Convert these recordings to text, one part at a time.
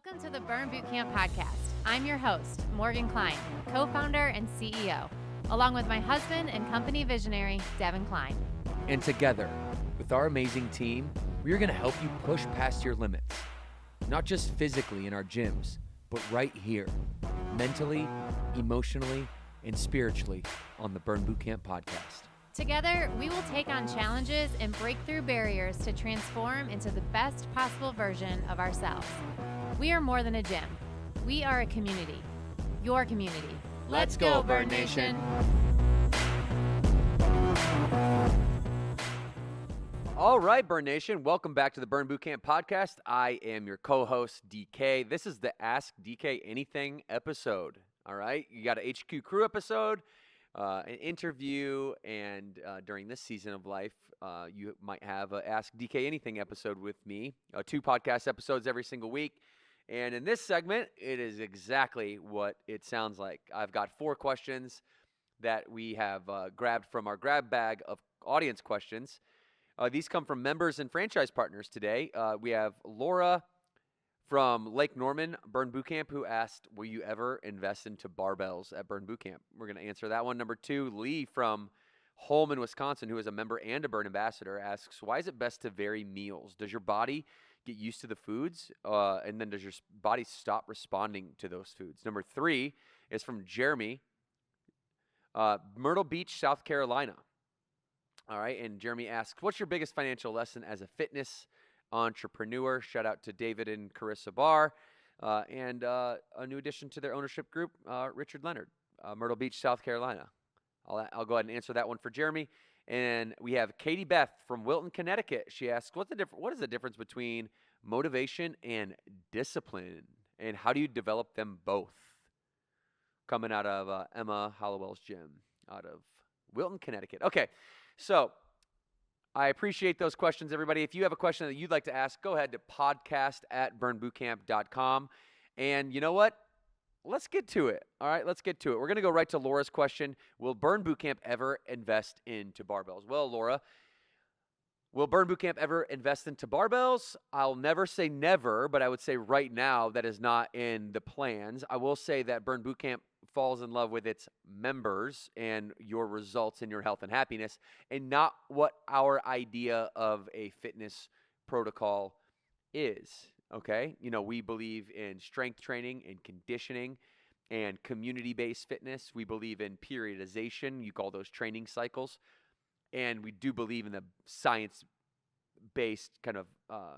Welcome to the Burn Bootcamp podcast. I'm your host, Morgan Klein, co-founder and CEO, along with my husband and company visionary, Devan Klein. And together, with our amazing team, we are going to help you push past your limits, not just physically in our gyms, but right here, mentally, emotionally, and spiritually on the Burn Bootcamp podcast. Together, we will take on challenges and break through barriers to transform into the best possible version of ourselves. We are more than a gym. We are a community. Your community. Let's go, Burn Nation. All right, Burn Nation, welcome back to the Burn Bootcamp podcast. I am your co-host, DK. This is the Ask DK Anything episode. All right, you got a HQ Crew episode, an interview, and during this season of life, you might have a Ask DK Anything episode with me, 2 podcast episodes every single week. And in this segment, it is exactly what it sounds like. I've got 4 questions that we have grabbed from our grab bag of audience questions. These come from members and franchise partners today. We have Laura from Lake Norman, Burn Bootcamp, who asked, will you ever invest into barbells at Burn Bootcamp? We're going to answer that one. Number 2, Lee from Holman, Wisconsin, who is a member and a Burn ambassador, asks, why is it best to vary meals? Does your body get used to the foods, and then does your body stop responding to those foods? Number 3 is from Jeremy, Myrtle Beach, South Carolina. All right, and Jeremy asks, what's your biggest financial lesson as a fitness entrepreneur? Shout out to David and Carissa Barr, and a new addition to their ownership group, Richard Leonard, Myrtle Beach, South Carolina. I'll go ahead and answer that one for Jeremy. And we have Katie Beth from Wilton, Connecticut. She asks, what is the difference between motivation and discipline, and how do you develop them both? Coming out of Emma Hollowell's gym out of Wilton, Connecticut. Okay, so I appreciate those questions, everybody. If you have a question that you'd like to ask, go ahead to podcast@burnbootcamp.com. And you know what? Let's get to it. All right, let's get to it. We're going to go right to Laura's question. Will Burn Bootcamp ever invest into barbells? Well, Laura, will Burn Bootcamp ever invest into barbells? I'll never say never, but I would say right now that is not in the plans. I will say that Burn Bootcamp falls in love with its members and your results in your health and happiness, and not what our idea of a fitness protocol is. Okay, we believe in strength training and conditioning and community-based fitness. We believe in periodization. You call those training cycles. And we do believe in the science-based kind of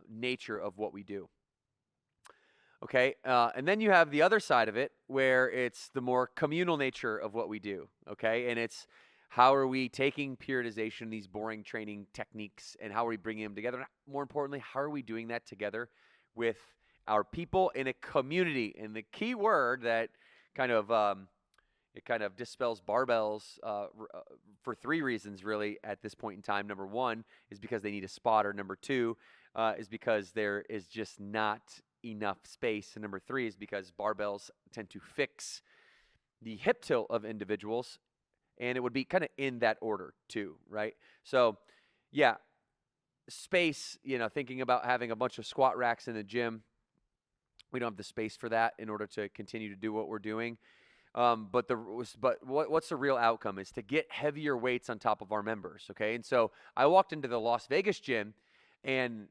nature of what we do. Okay, and then you have the other side of it where it's the more communal nature of what we do. Okay, and it's how are we taking periodization, these boring training techniques, and how are we bringing them together? And more importantly, how are we doing that together with our people in a community? And the key word that kind of dispels barbells for 3 reasons really at this point in time. Number 1 is because they need a spotter. Number 2 is because there is just not enough space. And number 3 is because barbells tend to fix the hip tilt of individuals, and it would be kind of in that order too, right? So yeah, space, thinking about having a bunch of squat racks in the gym, we don't have the space for that in order to continue to do what we're doing. But what's the real outcome is to get heavier weights on top of our members, okay? And so I walked into the Las Vegas gym, and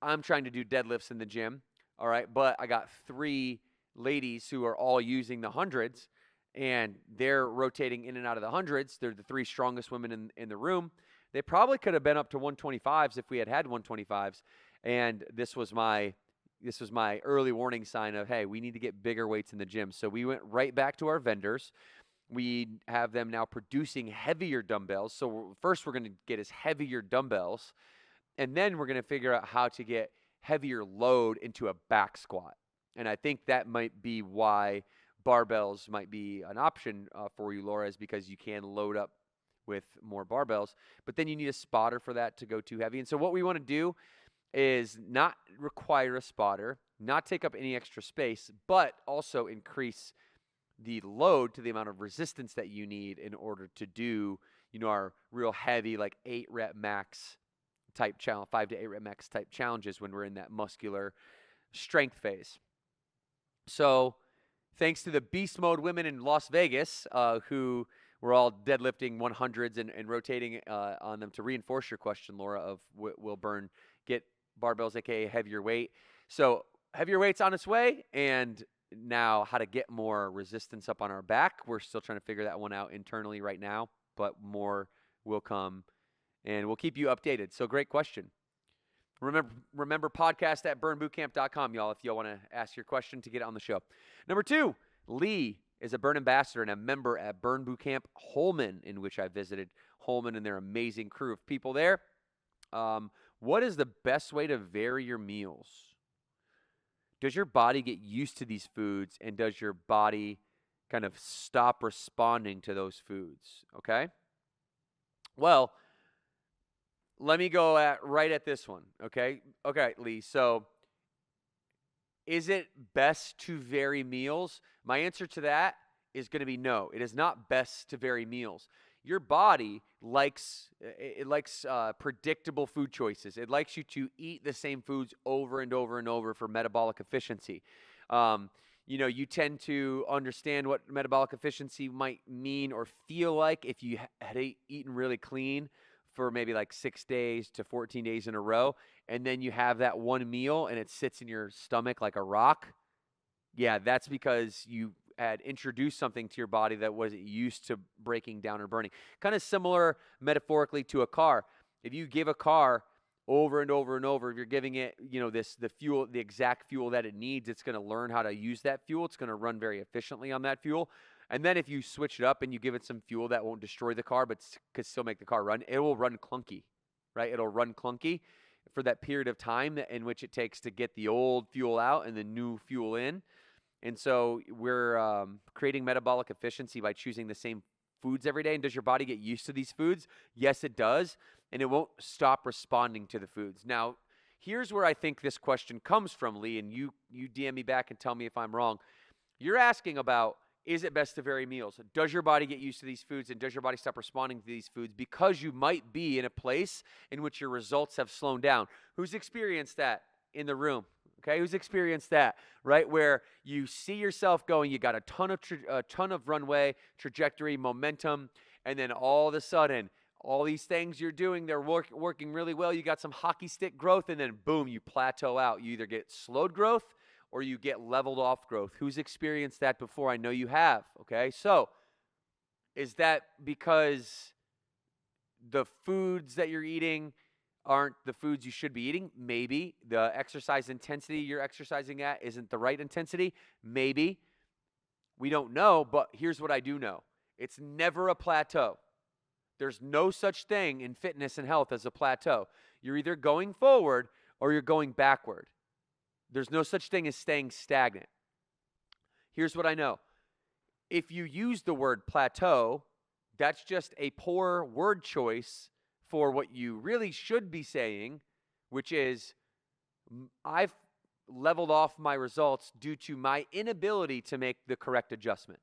I'm trying to do deadlifts in the gym, all right? But I got 3 ladies who are all using the hundreds, and they're rotating in and out of the hundreds. They're the 3 strongest women in the room. They probably could have been up to 125s if we had 125s, and this was my early warning sign of, hey, we need to get bigger weights in the gym. So we went right back to our vendors. We have them now producing heavier dumbbells. So first we're going to get us heavier dumbbells, and then we're going to figure out how to get heavier load into a back squat. And I think that might be why barbells might be an option for you, Laura, is because you can load up with more barbells, but then you need a spotter for that to go too heavy. And so what we want to do is not require a spotter, not take up any extra space, but also increase the load to the amount of resistance that you need in order to do, our real heavy, like 8 rep max type challenge, 5 to 8 rep max type challenges when we're in that muscular strength phase. So thanks to the beast mode women in Las Vegas, who were all deadlifting 100s and rotating on them to reinforce your question, Laura, of will Burn get barbells, aka heavier weight. So heavier weight's on its way, and now how to get more resistance up on our back. We're still trying to figure that one out internally right now, but more will come, and we'll keep you updated. So great question. Remember podcast at burnbootcamp.com, y'all, if y'all want to ask your question to get on the show. Number 2, Lee is a Burn ambassador and a member at Burn Bootcamp Holman, in which I visited Holman and their amazing crew of people there. What is the best way to vary your meals? Does your body get used to these foods, and does your body kind of stop responding to those foods? Okay? Well, let me go right at this one, okay? Okay, Lee, so is it best to vary meals? My answer to that is going to be no. It is not best to vary meals. Your body likes predictable food choices. It likes you to eat the same foods over and over and over for metabolic efficiency. You tend to understand what metabolic efficiency might mean or feel like if you had eaten really clean for maybe like 6 days to 14 days in a row, and then you have that one meal and it sits in your stomach like a rock. Yeah, that's because you had introduced something to your body that wasn't used to breaking down or burning. Kind of similar metaphorically to a car. If you give a car over and over and over, if you're giving it, the exact fuel that it needs, it's going to learn how to use that fuel. It's going to run very efficiently on that fuel. And then if you switch it up and you give it some fuel that won't destroy the car but could still make the car run, it will run clunky, right? It'll run clunky for that period of time in which it takes to get the old fuel out and the new fuel in. And so we're creating metabolic efficiency by choosing the same foods every day. And does your body get used to these foods? Yes, it does. And it won't stop responding to the foods. Now, here's where I think this question comes from, Lee, and you DM me back and tell me if I'm wrong. You're asking about, is it best to vary meals? Does your body get used to these foods, and does your body stop responding to these foods because you might be in a place in which your results have slowed down? Who's experienced that in the room? Okay, who's experienced that, right? Where you see yourself going, you got a ton of runway, trajectory, momentum, and then all of a sudden, all these things you're doing, they're working really well. You got some hockey stick growth, and then boom, you plateau out. You either get slowed growth or you get leveled off growth. Who's experienced that before? I know you have, okay? So is that because the foods that you're eating aren't the foods you should be eating? Maybe. The exercise intensity you're exercising at isn't the right intensity? Maybe. We don't know, but here's what I do know. It's never a plateau. There's no such thing in fitness and health as a plateau. You're either going forward or you're going backward. There's no such thing as staying stagnant. Here's what I know. If you use the word plateau, that's just a poor word choice for what you really should be saying, which is, I've leveled off my results due to my inability to make the correct adjustment.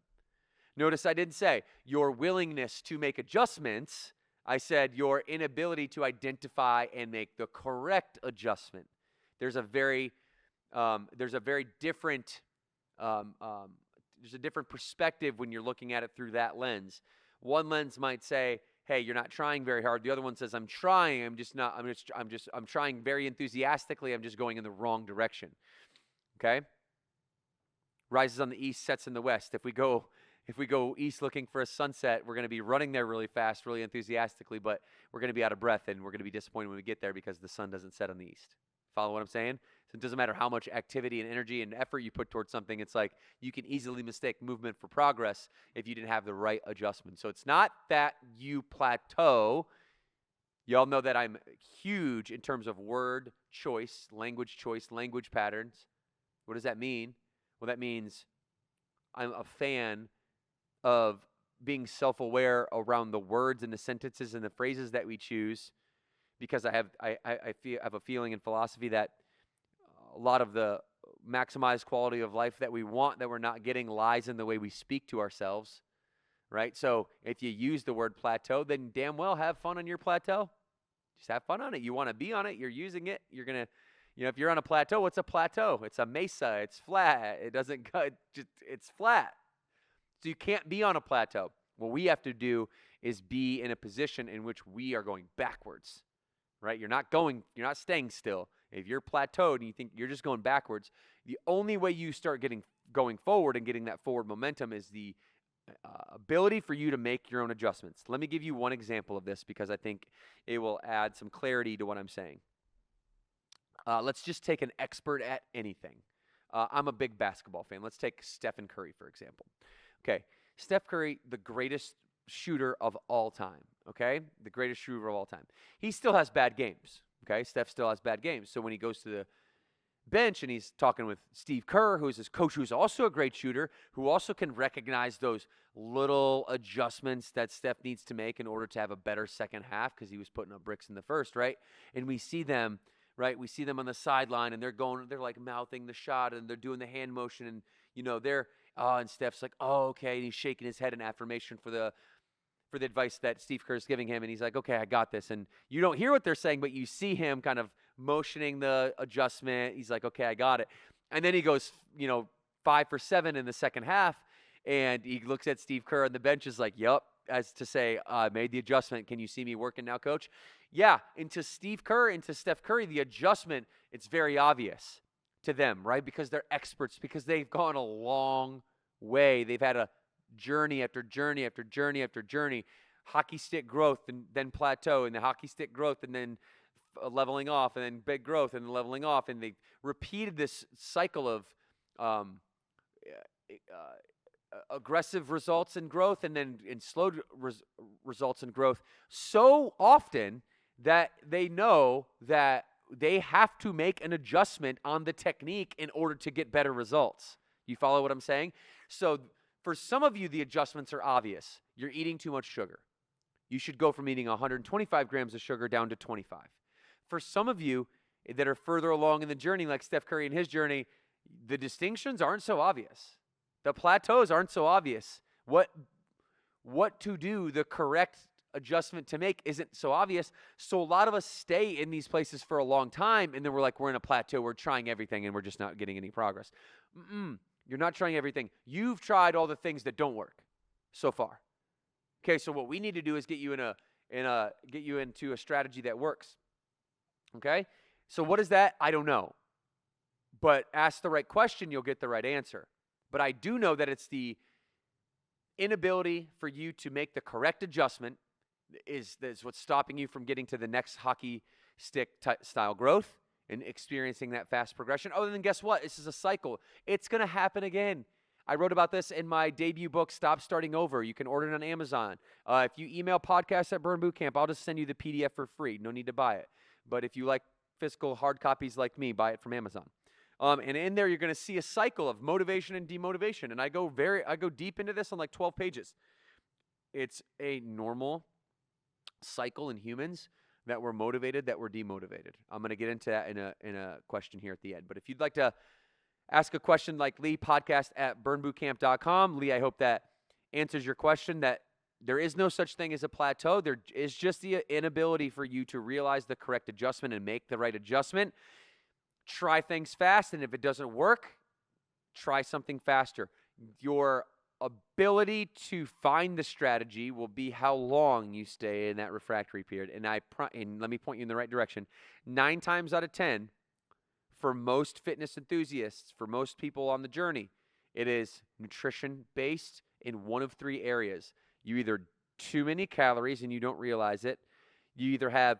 Notice I didn't say your willingness to make adjustments. I said your inability to identify and make the correct adjustment. There's a very different perspective when you're looking at it through that lens. One lens might say, hey, you're not trying very hard. The other one says, I'm trying. I'm trying very enthusiastically. I'm just going in the wrong direction. Okay? Rises on the east, sets in the west. If we go east looking for a sunset, we're going to be running there really fast, really enthusiastically, but we're going to be out of breath and we're going to be disappointed when we get there because the sun doesn't set on the east. Follow what I'm saying? So it doesn't matter how much activity and energy and effort you put towards something. It's like you can easily mistake movement for progress if you didn't have the right adjustment. So it's not that you plateau. Y'all know that I'm huge in terms of word choice, language patterns. What does that mean? Well, that means I'm a fan of being self-aware around the words and the sentences and the phrases that we choose, because I have a feeling and philosophy that a lot of the maximized quality of life that we want that we're not getting lies in the way we speak to ourselves, right? So if you use the word plateau, then damn well have fun on your plateau. Just have fun on it. You want to be on it. You're using it. You're going to, If you're on a plateau, what's a plateau? It's a mesa. It's flat. It doesn't go, it's flat. So you can't be on a plateau. What we have to do is be in a position in which we are going backwards, right? You're not staying still. If you're plateaued and you think you're just going backwards, the only way you start going forward and getting that forward momentum is the ability for you to make your own adjustments. Let me give you one example of this because I think it will add some clarity to what I'm saying. Let's just take an expert at anything. I'm a big basketball fan. Let's take Stephen Curry, for example. Okay, Steph Curry, the greatest shooter of all time, okay? The greatest shooter of all time. He still has bad games, okay? Steph still has bad games. So when he goes to the bench and he's talking with Steve Kerr, who's his coach, who's also a great shooter, who also can recognize those little adjustments that Steph needs to make in order to have a better second half because he was putting up bricks in the first, right? And we see them, right? We see them on the sideline and they're like mouthing the shot and they're doing the hand motion and, and Steph's like, oh, okay. And he's shaking his head in affirmation for the advice that Steve Kerr is giving him. And he's like, okay, I got this. And you don't hear what they're saying, but you see him kind of motioning the adjustment. He's like, okay, I got it. And then he goes, 5 for 7 in the second half. And he looks at Steve Kerr on the bench is like, yep, as to say, I made the adjustment. Can you see me working now, coach? Yeah, into Steve Kerr, into Steph Curry, the adjustment, it's very obvious to them, right? Because they're experts, because they've gone a long way. They've had a journey after journey after journey after journey, hockey stick growth and then plateau, and the hockey stick growth and then leveling off, and then big growth and leveling off. And they've repeated this cycle of aggressive results and growth and then in slow results and growth so often that they know that they have to make an adjustment on the technique in order to get better results. You follow what I'm saying? So for some of you, the adjustments are obvious. You're eating too much sugar. You should go from eating 125 grams of sugar down to 25. For some of you that are further along in the journey, like Steph Curry in his journey, the distinctions aren't so obvious. The plateaus aren't so obvious. What to do, the correct adjustment to make isn't so obvious. So a lot of us stay in these places for a long time, and then we're in a plateau. We're trying everything, and we're just not getting any progress. You're not trying everything. You've tried all the things that don't work so far. Okay, so what we need to do is get you into a strategy that works. Okay? So what is that? I don't know. But ask the right question, you'll get the right answer. But I do know that it's the inability for you to make the correct adjustment is what's stopping you from getting to the next hockey stick style growth and experiencing that fast progression. Oh, and then guess what? This is a cycle. It's going to happen again. I wrote about this in my debut book, Stop Starting Over. You can order it on Amazon. If you email podcast@burnbootcamp, I'll just send you the PDF for free. No need to buy it. But if you like physical hard copies like me, buy it from Amazon. And in there, you're going to see a cycle of motivation and demotivation. And I go deep into this on like 12 pages. It's a normal cycle in humans that we're motivated, that we're demotivated. I'm going to get into that in a question here at the end. But if you'd like to ask a question like Lee, podcast@burnbootcamp.com. Lee, I hope that answers your question, that there is no such thing as a plateau. There is just the inability for you to realize the correct adjustment and make the right adjustment. Try things fast, and if it doesn't work, try something faster. Your ability to find the strategy will be how long you stay in that refractory period. And let me point you in the right direction. 9 times out of 10, for most fitness enthusiasts, for most people on the journey, it is nutrition-based in one of 3 areas. You either too many calories and you don't realize it. You either have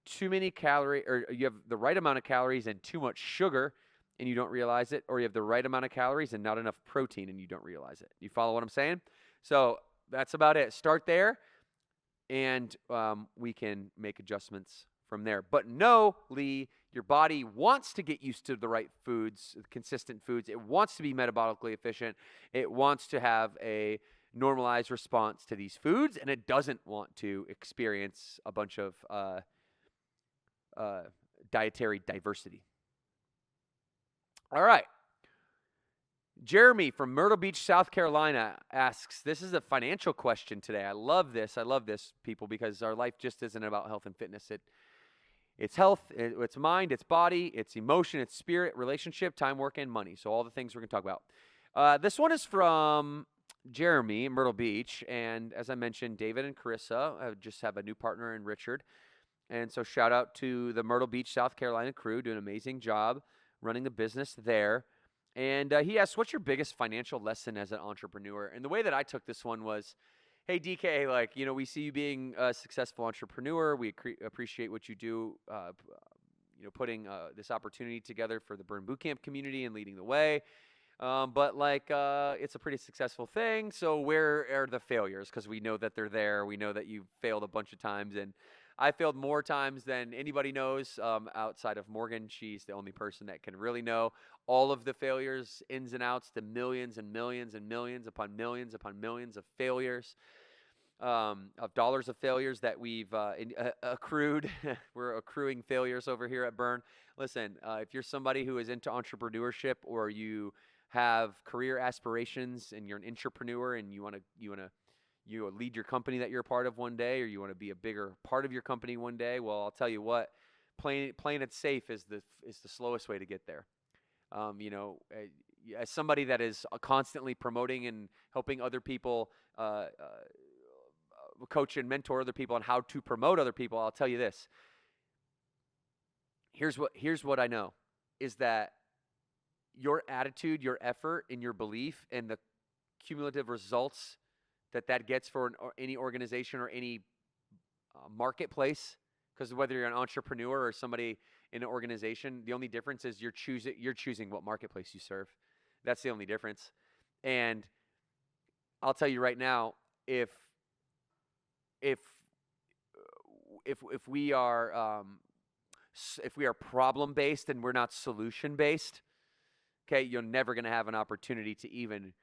too many calories, or you have the right amount of calories and too much sugar and you don't realize it, or you have the right amount of calories and not enough protein and you don't realize it. You follow what I'm saying? So that's about it. Start there, and we can make adjustments from there. But no, Lee, your body wants to get used to the right foods, consistent foods. It wants to be metabolically efficient. It wants to have a normalized response to these foods, and it doesn't want to experience a bunch of dietary diversity. All right. Jeremy from Myrtle Beach, South Carolina asks, this is a financial question today. I love this, people, because our life just isn't about health and fitness. It's health, it's mind, it's body, it's emotion, it's spirit, relationship, time, work, and money. So all the things we're going to talk about. This one is from Jeremy in Myrtle Beach. And as I mentioned, David and Carissa just have a new partner in Richard. And so shout out to the Myrtle Beach, South Carolina crew, doing an amazing job running the business there. And he asked, what's your biggest financial lesson as an entrepreneur? And the way that I took this one was, hey, DK, like, we see you being a successful entrepreneur. We appreciate what you do, putting this opportunity together for the Burn Bootcamp community and leading the way. But it's a pretty successful thing. So where are the failures? Because we know that they're there. We know that you've failed a bunch of times. And I failed more times than anybody knows outside of Morgan. She's the only person that can really know all of the failures, ins and outs, the millions and millions and millions upon millions of failures, of dollars of failures that we've accrued. We're accruing failures over here at Burn. Listen, if you're somebody who is into entrepreneurship, or you have career aspirations and you're an entrepreneur and you want to lead your company that you're a part of one day, or you want to be a bigger part of your company one day, well, I'll tell you what, playing it safe is the slowest way to get there. As somebody that is constantly promoting and helping other people, coach and mentor other people on how to promote other people, I'll tell you this. Here's what I know, is that your attitude, your effort, and your belief, and the cumulative results that gets for any organization or any marketplace, because whether you're an entrepreneur or somebody in an organization, the only difference is you're choosing what marketplace you serve. That's the only difference. And I'll tell you right now, if we are problem based and we're not solution based, okay, you're never going to have an opportunity to even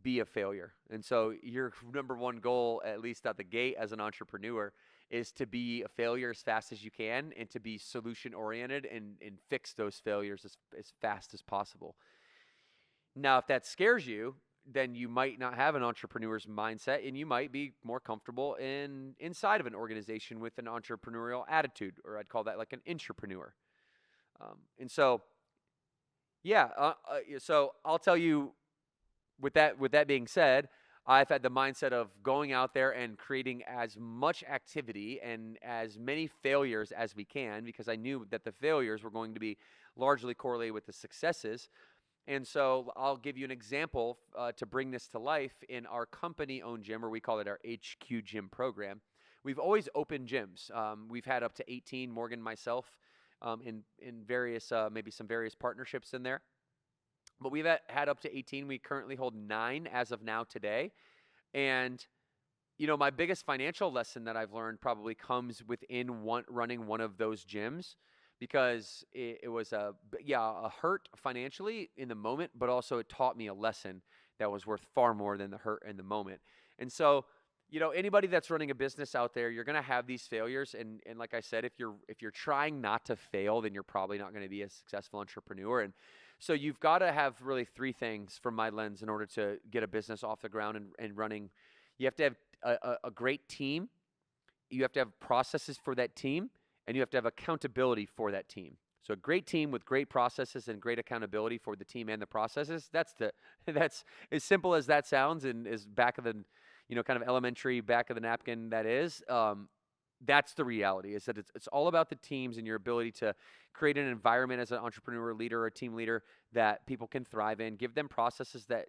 be a failure. And so your number one goal, at least at the gate as an entrepreneur, is to be a failure as fast as you can, and to be solution oriented and fix those failures as fast as possible. Now, if that scares you, then you might not have an entrepreneur's mindset, and you might be more comfortable inside of an organization with an entrepreneurial attitude, or I'd call that like an intrapreneur. And so, so I'll tell you, with that being said, I've had the mindset of going out there and creating as much activity and as many failures as we can, because I knew that the failures were going to be largely correlated with the successes. And so I'll give you an example to bring this to life. In our company-owned gym, or we call it our HQ gym program, we've always opened gyms. We've had up to 18, Morgan, myself, in various, maybe some various partnerships in there. But we've had up to 18. We currently hold 9 as of now today. And, my biggest financial lesson that I've learned probably comes within running one of those gyms, because it was a hurt financially in the moment, but also it taught me a lesson that was worth far more than the hurt in the moment. And so, anybody that's running a business out there, you're going to have these failures. And like I said, if you're trying not to fail, then you're probably not going to be a successful entrepreneur. And so you've got to have really 3 things from my lens in order to get a business off the ground and running. You have to have a great team. You have to have processes for that team, and you have to have accountability for that team. So a great team with great processes and great accountability for the team and the processes. That's as simple as that sounds, and as back of the, kind of elementary back of the napkin that is. That's the reality, is that it's all about the teams and your ability to create an environment as an entrepreneur, leader, or a team leader that people can thrive in, give them processes that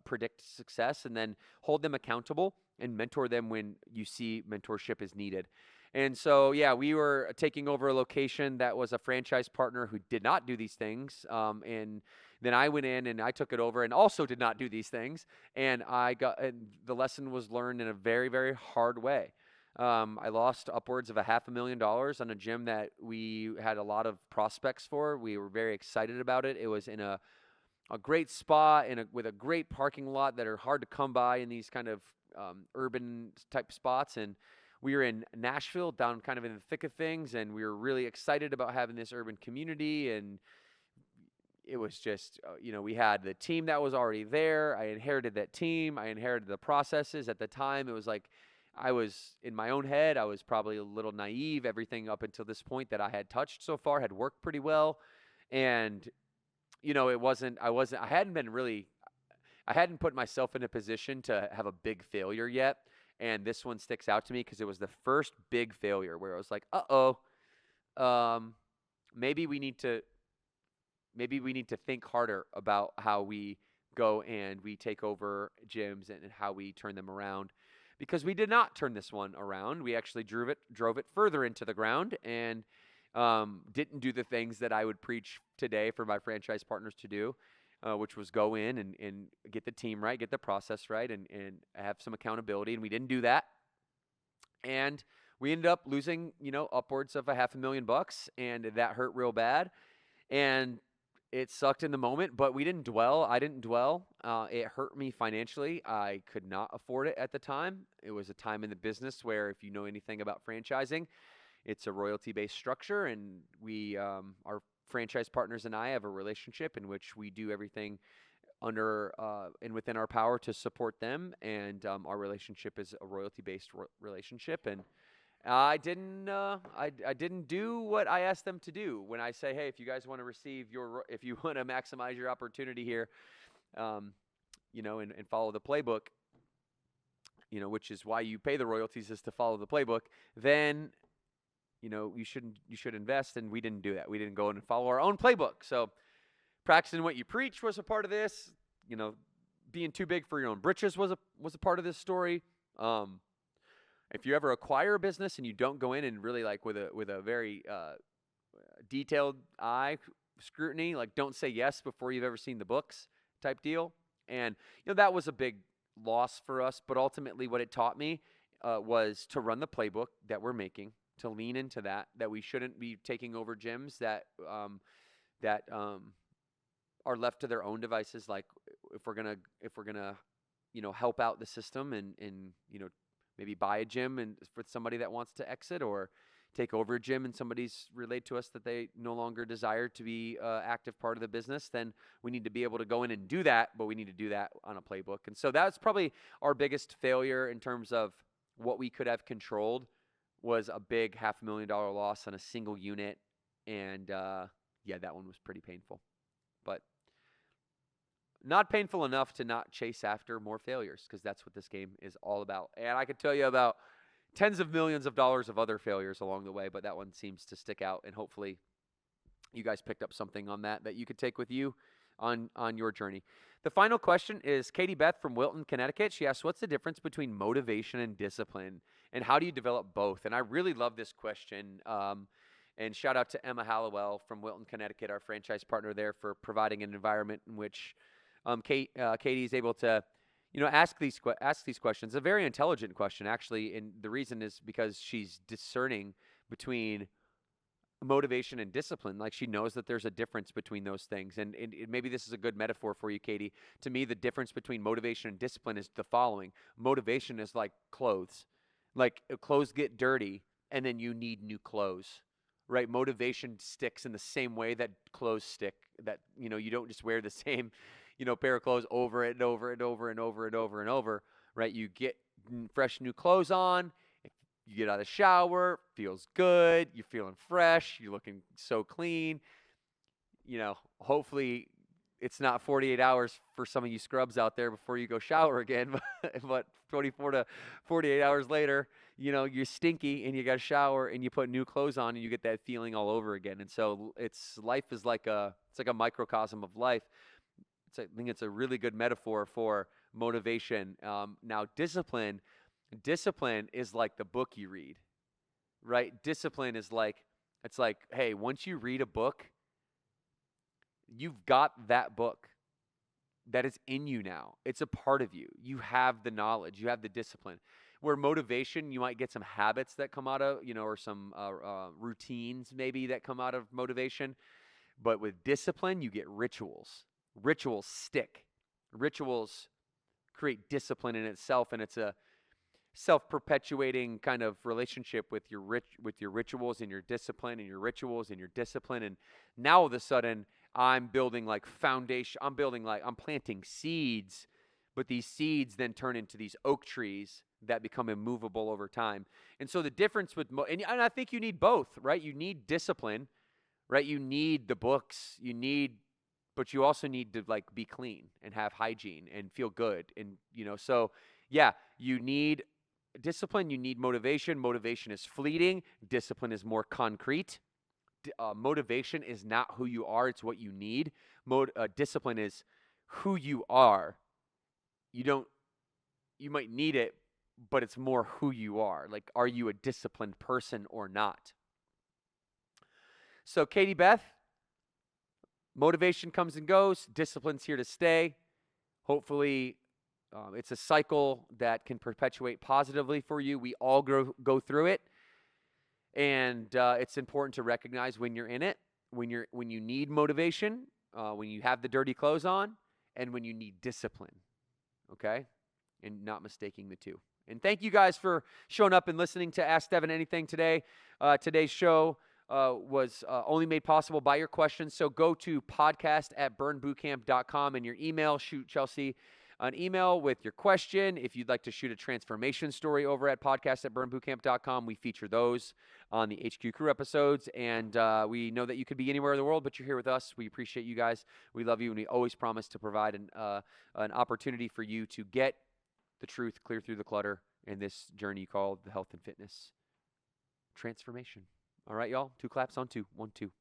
predict success, and then hold them accountable and mentor them when you see mentorship is needed. And so, we were taking over a location that was a franchise partner who did not do these things. And then I went in and I took it over and also did not do these things. And the lesson was learned in a very, very hard way. I lost upwards of $500,000 on a gym that we had a lot of prospects for. We were very excited about it. It was in a great spot with a great parking lot that are hard to come by in these kind of urban type spots. And we were in Nashville, down kind of in the thick of things, and we were really excited about having this urban community. And it was just, we had the team that was already there. I inherited that team. I inherited the processes. At the time, it was like, I was in my own head. I was probably a little naive. Everything up until this point that I had touched so far had worked pretty well. And, I hadn't been really, I hadn't put myself in a position to have a big failure yet. And this one sticks out to me because it was the first big failure where I was like, um, maybe we need to think harder about how we go and we take over gyms and how we turn them around, because we did not turn this one around. We actually drove it further into the ground, and didn't do the things that I would preach today for my franchise partners to do, which was go in and get the team right, get the process right, and have some accountability. And we didn't do that. And we ended up losing, upwards of $500,000, and that hurt real bad. And it sucked in the moment, but we didn't dwell. I didn't dwell. It hurt me financially. I could not afford it at the time. It was a time in the business where, if you know anything about franchising, it's a royalty-based structure, and our franchise partners and I have a relationship in which we do everything under and within our power to support them, and our relationship is a royalty-based relationship. And I didn't do what I asked them to do. When I say, hey, if you guys want to if you want to maximize your opportunity here, and follow the playbook, which is why you pay the royalties, is to follow the playbook, then, you should invest. And we didn't do that. We didn't go in and follow our own playbook. So practicing what you preach was a part of this. Being too big for your own britches was a part of this story. If you ever acquire a business and you don't go in and really, like, with a very detailed eye scrutiny, like, don't say yes before you've ever seen the books type deal. And that was a big loss for us. But ultimately, what it taught me was to run the playbook that we're making, to lean into that we shouldn't be taking over gyms that are left to their own devices. Like, if we're gonna help out the system and maybe buy a gym and for somebody that wants to exit, or take over a gym and somebody's relayed to us that they no longer desire to be active part of the business, then we need to be able to go in and do that, but we need to do that on a playbook. And so that's probably our biggest failure in terms of what we could have controlled, was a big $500,000 loss on a single unit. And that one was pretty painful, but not painful enough to not chase after more failures, because that's what this game is all about. And I could tell you about tens of millions of dollars of other failures along the way, but that one seems to stick out. And hopefully you guys picked up something on that you could take with you on your journey. The final question is Katie Beth from Wilton, Connecticut. She asks, what's the difference between motivation and discipline, and how do you develop both? And I really love this question. And shout out to Emma Hallowell from Wilton, Connecticut, our franchise partner there, for providing an environment in which Katie is able to, ask these questions. A very intelligent question, actually, and the reason is because she's discerning between motivation and discipline. Like, she knows that there's a difference between those things, and maybe this is a good metaphor for you, Katie. To me, the difference between motivation and discipline is the following. Motivation is like clothes. Like, clothes get dirty, and then you need new clothes. Right? Motivation sticks in the same way that clothes stick. That, you don't just wear the same, pair of clothes over and over and over and over and over and over, right? You get fresh new clothes on, you get out of the shower, feels good, you're feeling fresh, you're looking so clean. Hopefully it's not 48 hours for some of you scrubs out there before you go shower again, but 24 to 48 hours later, you're stinky and you got to shower and you put new clothes on and you get that feeling all over again. And so life is like a microcosm of life. I think it's a really good metaphor for motivation. Now, discipline is like the book you read, right? Discipline is it's like, hey, once you read a book, you've got that book that is in you now. It's a part of you. You have the knowledge, you have the discipline. Where motivation, you might get some habits that come out of, or some routines maybe that come out of motivation. But with discipline, you get rituals. Rituals stick. Rituals create discipline in itself, and it's a self-perpetuating kind of relationship with your rituals and your discipline, and your rituals and your discipline. And now all of a sudden, I'm building like foundation. I'm planting seeds, but these seeds then turn into these oak trees that become immovable over time. And so the difference with, and I think you need both, right? You need discipline, right? You need the books, but you also need to like be clean and have hygiene and feel good. And, so yeah, you need discipline, you need motivation. Motivation is fleeting. Discipline is more concrete. Motivation is not who you are, it's what you need. Discipline is who you are. You might need it, but it's more who you are. Like, are you a disciplined person or not? So, Katie Beth, motivation comes and goes. Discipline's here to stay. Hopefully, it's a cycle that can perpetuate positively for you. We all go through it. And it's important to recognize when you're in it, when you need motivation, when you have the dirty clothes on, and when you need discipline, okay? And not mistaking the two. And thank you guys for showing up and listening to Ask Devan Anything today. Today's show was only made possible by your questions. So go to podcast@burnbootcamp.com and your email, shoot Chelsea an email with your question. If you'd like to shoot a transformation story over at podcast@burnbootcamp.com, we feature those on the HQ Crew episodes. And we know that you could be anywhere in the world, but you're here with us. We appreciate you guys. We love you, and we always promise to provide an opportunity for you to get the truth, clear through the clutter in this journey called the health and fitness transformation. All right, y'all? 2 claps on 2. 1, 2.